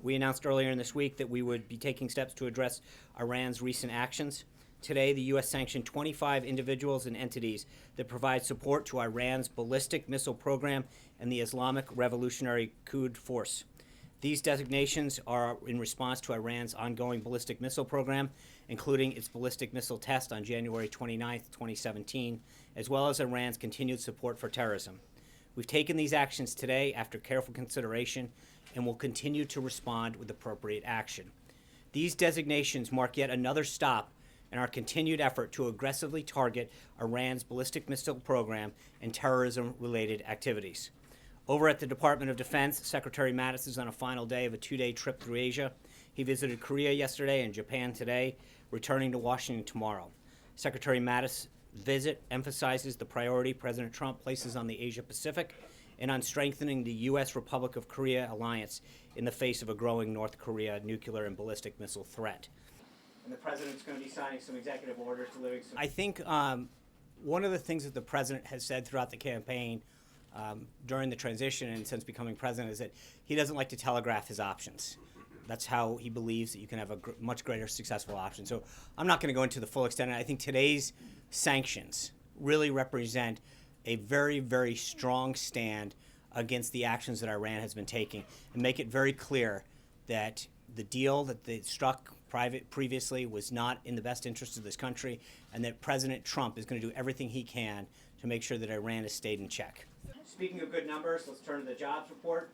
We announced earlier in this week that we would be taking steps to address Iran's recent actions. Today, the U.S. sanctioned 25 individuals and entities that provide support to Iran's ballistic missile program and the Islamic Revolutionary Quds Force. These designations are in response to Iran's ongoing ballistic missile program, including its ballistic missile test on January 29, 2017, as well as Iran's continued support for terrorism. We've taken these actions today after careful consideration and will continue to respond with appropriate action. These designations mark yet another stop in our continued effort to aggressively target Iran's ballistic missile program and terrorism-related activities. Over at the Department of Defense, Secretary Mattis is on a final day of a two-day trip through Asia. He visited Korea yesterday and Japan today, returning to Washington tomorrow. Secretary Mattis' visit emphasizes the priority President Trump places on the Asia-Pacific and on strengthening the U.S. Republic of Korea alliance in the face of a growing North Korea nuclear and ballistic missile threat. And the president's going to be signing some executive orders delivering some... I think one of the things that the president has said throughout the campaign during the transition and since becoming president is that he doesn't like to telegraph his options. That's how he believes that you can have a much greater successful option. So I'm not going to go into the full extent. I think today's sanctions really represent a very, very strong stand against the actions that Iran has been taking and make it very clear that the deal that they struck previously was not in the best interest of this country, and that President Trump is going to do everything he can to make sure that Iran has stayed in check. Speaking of good numbers, let's turn to the jobs report.